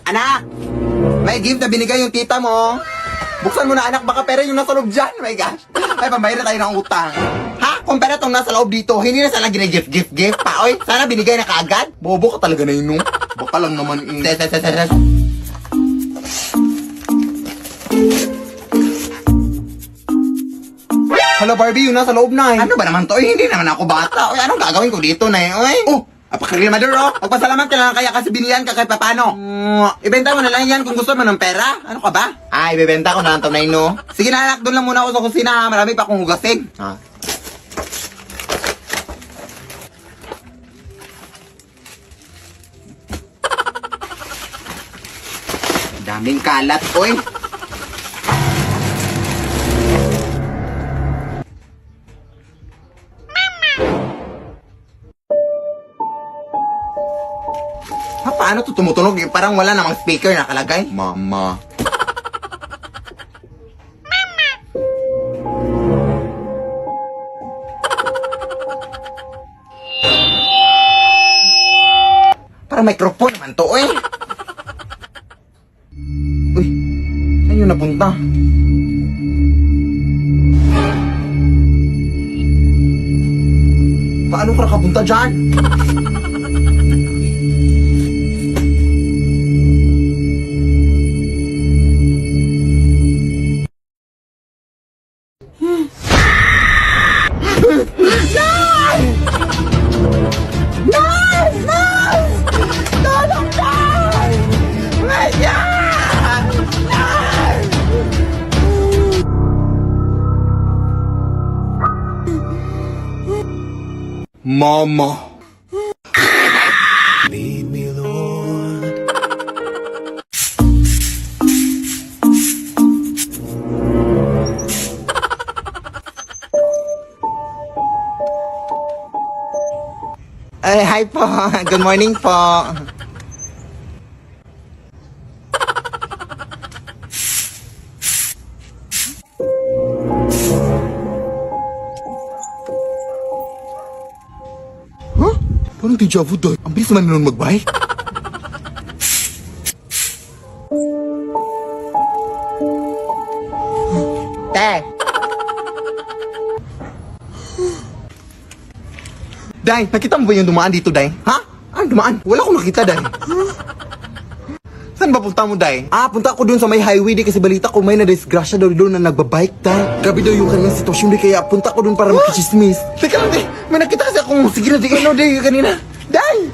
Anak! May gift na binigay yung tita mo. Buksan mo na anak, baka pera yung nasa loob dyan. My gosh. Ay, pambayad na tayo ng utang. Ha? Kung pera tong nasa loob dito, hindi na sana gina-gift pa. Oy, sana binigay na kaagad. Bobo ka talaga na yun, no? Baka lang naman Hala, Barbie, yun nasa loob na eh. Ano ba naman to? Hindi naman ako bata. Oy, anong gagawin ko dito na eh? Oy. Oh, apakagrimador oh. Magpasalamat ka lang kaya kasi binilan ka kahit papano. Ibenta mo na lang yan kung gusto mo ng pera. Ano ka ba? Ay, ibebenta ko na lang to na no. Sige na anak, doon lang muna ako sa kusina. Marami pa akong hugasin. Daming kalat, oy. Ha, paano to tumutunog? Parang wala namang speaker nakalagay. Mama. Parang microphone naman to, eh. Uy, saan yun napunta? Paano ka nakapunta dyan? Mama. Lead me, Lord. Ay, hi po. Good morning po. Parang deja vu doon. Ang bilis naman nung mag-bike. Te! Day, nakita mo ba yung dumaan dito, Day? Ha? Ano dumaan? Wala akong nakita, Day. Saan ba punta mo, Day? Ah, punta ako dun sa may highway, Day, kasi balita ko may na-disgrasya daw doon na nagbabike, Day. Grabe daw yung kanyang sitwasyon, Day, kaya punta ko dun para makichismis. Teka lang, Day. May nakita kasi akong sige na, Day. Ano, Day, kanina. Day!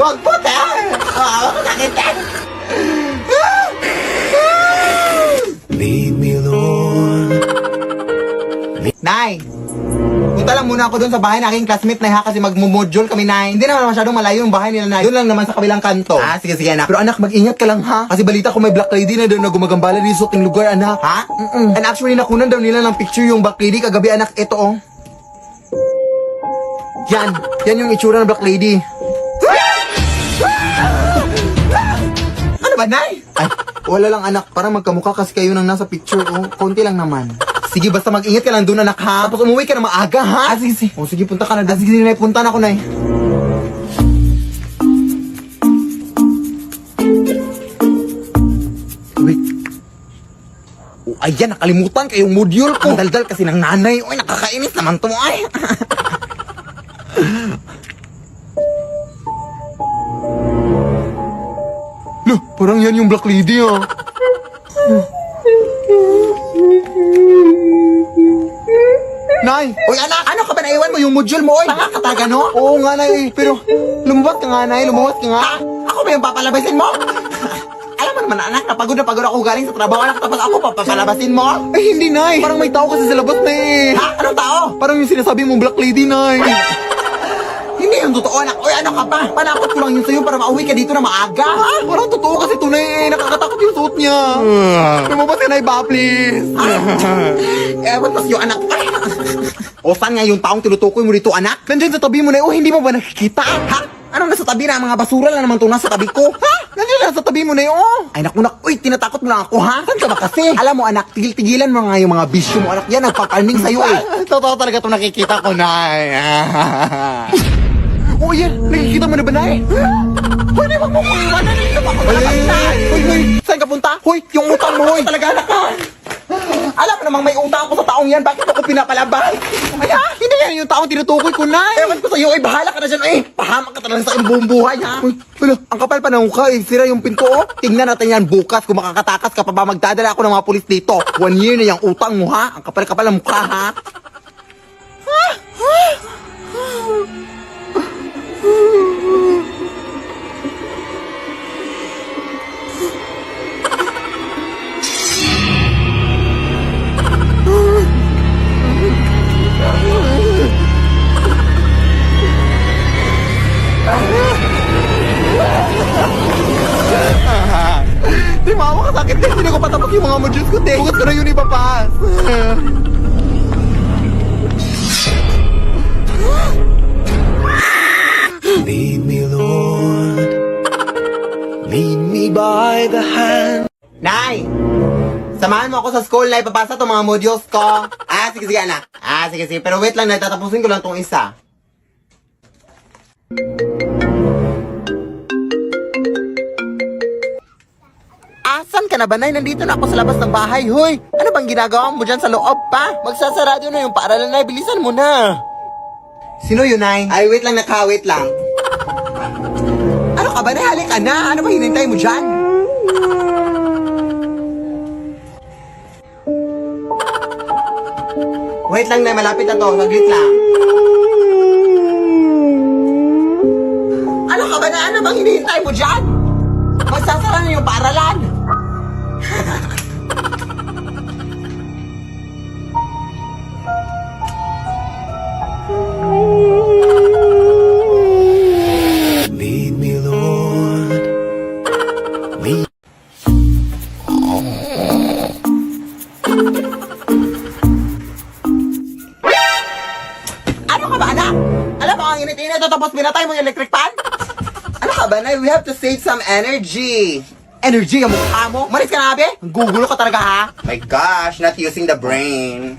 Wag po, te! Wag po sakitin! Lead me, Lord. Nay! Punta lang muna ako doon sa bahay ng aking classmate, Nay, ha? Kasi magmumodule kami, Nay. Hindi naman masyadong malayo yung bahay nila, Nay. Doon lang naman sa kabilang kanto. Ah, sige, anak. Pero anak, mag-ingat ka lang, ha? Kasi balita ko may black lady na doon na gumagambala dito sa ating lugar, anak. Ha? And actually, nakunan daw nila ng picture yung black lady kagabi, anak. Ito, oh. Yan yung itsura ng black lady. Ano ba, Nay? Ay, wala lang, anak. Parang magkamukha kasi kayo nang nasa picture, oh. Konti lang naman. Sige, basta mag-ingat ka lang doon, anak, ha? Tapos umuwi ka na maaga, ha? Ah, sige, sige. O, sige, punta ka na. Sige, Nay, punta na ako, Nay. Wait. Oh, ayan, nakalimutan kayong module ko. Ang daldal kasi ng nanay. Uy, nakakainis naman to, ay. Loh, parang yan yung black lady, ah. Nay! Uy, anak! Ano ka ba naiwan mo yung module mo, oy? Pakakataga, no? Oo nga, Nay. Pero, lumabas ka nga, Nay. Lumabas ka nga. Ha? Ako ba yung papalabasin mo? Alam mo naman, anak, napagod na pagod ako galing sa trabaho, anak. Tapos ako papalabasin mo? Ay, hindi, Nay. Parang may tao kasi sa labas, Nay. Ha? Anong tao? Parang yung sinasabi mong black lady, Nay. Hindi yung ang totoo, anak. Uy, ano ka ba? Panakot ko lang yun sa'yo para mauwi ka dito na maaga. Ha? Walang totoo kasi tunay eh. Nakakatakot yung suot niya. Lumabas ka na iba, please. Ewan pas yung anak. O saan nga yung taong tinutukoy mo dito, anak? Nandiyan sa tabi mo na, o hindi mo ba nakikita? Ha? Anong nasa tabi na? Mga basura lang naman itong nasa tabi ko. Ha? Nandiyan na sa tabi mo na yun. Ay naku, uy, tinatakot mo lang ako, ha? Saan ka ba kasi? Alam mo, anak, tigil-tigilan mo nga yung mga bisyo mo, anak. Yan, nagpakalming sa'yo, eh. Totoo talaga itong nakikita ko, Nay. Oh, yan. Nakikita mo na ba, Nay? Hoy, di wag mo ko iwanan. Hoy, saan ka punta? Hoy, yung utang mo, hoy. Talaga, anak ka. Alam mo namang may utang ako sa taong yan. Bakit ako pinapalabas? Ay, ha? Hindi yan yung taong tinutukoy ko, Nay. Ewan ko sa'yo, eh. Bahala ka na dyan, eh. Pahamak ka talaga sa aking buong buhay, ha? Uy, wala. Ang kapal pa ng mukha, eh. Sira yung pinto, oh. Tingnan natin yan bukas kung makakatakas ka pa ba magdadala ako ng mga pulis dito. 1 year na yung utang mo, ha? Ang kapal-kapal ng mukha, ha? Di mama ka sakit din. Hindi ko patapos yung mga modules ko, te. Bukas ko na yun ipapas. Lead me, Lord. Lead me by the hand. Nay! Samahan mo ako sa school na ipapasa itong mga modules ko. Sige, anak. Sige. Pero wait lang, tatapusin ko lang itong isa. Asan ka na ba, Nay? Nandito na ako sa labas ng bahay. Hoy, ano bang ginagawa mo dyan sa loob pa? Magsasarado na yung paaralan, Nay. Bilisan mo na. Sino yun, Nay? Ay, wait lang, wait lang. Ano ka ba, Nay? Halika na. Ano ba hinintay mo dyan? Wait lang, Nay. Malapit na to. Saglit lang. Ano ka ba, Nay? Ano bang hinihintay mo dyan? Magsasara na yung paaralan. Lead me, Lord. Lead. Ano ka ba, anak? Alam mo, ang init-init tapos pinatay mo yung electric fan? Ano ka ba, Nay? We have to save some energy. Energy ang mukha mo? Maris ka na, abe? Gugulo ka talaga, ha? My gosh, not using the brain.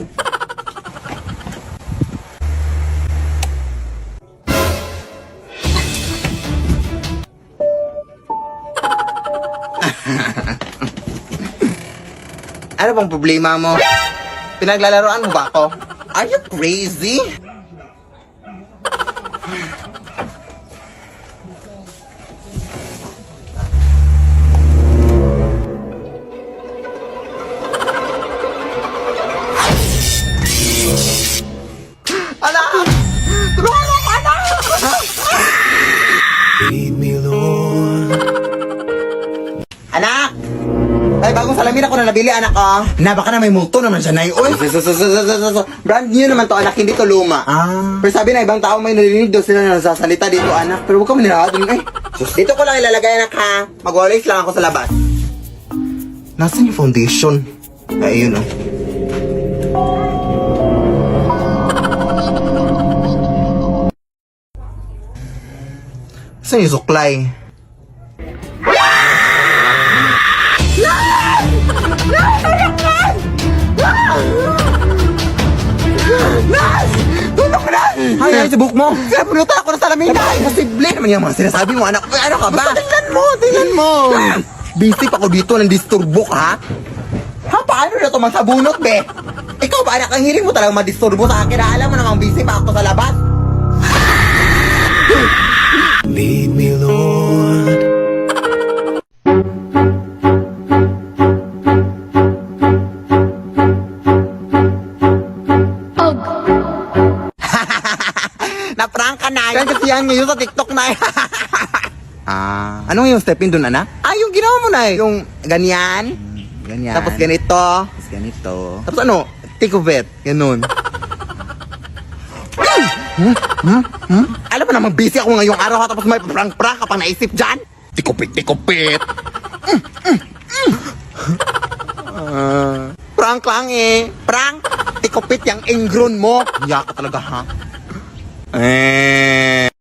Ano bang problema mo? Pinaglalaroan mo ba ako? Are you crazy? Anak! Tulungan mo ako, anak! Lead me, Lord. Anak! Ay, bagong salamin ako na nabili, anak, oh. Na, baka na may multo naman siya, Nay. Uy! Brand new naman to, anak, hindi to luma. Pero sabi na, ibang tao may narinig daw sila na nasasalita dito, anak. Pero huwag ka manirahan, eh. Dito ko lang ilalagay, anak, ha. Mag-walis lang ako sa labas. Nasaan yung foundation? Ay, yun, oh. Saan yung suklay? Tulong na! Ay, sa buhok mo! Kaya punutan ako ng salamin! Posible naman yung mga sinasabi mo, anak. Ano ka ba? Tingnan mo! Busy pa ako dito ng disturbo ka, ha? Ha? Paano na ito magsabunot, be? Ikaw ba, anak? Ang hiling mo talagang madisturbo sa akin. Alam mo namang busy pa ako sa labas. Lead me, Lord. Na-prank ka na. Yan kasi yan ngayon sa TikTok na. Ano yung step-in dun, anak? Yung ginawa mo na yung ganyan. Ganyan. Tapos ganito. Tapos ganito. Tapos ano? Take of it. Ganun. Alam mo naman, busy ako ngayong araw tapos may prank-prank ka pang naisip dyan. Tikupit. Prank lang eh. Prank. Tikupit yung ingron mo. Hiya ka talaga ha.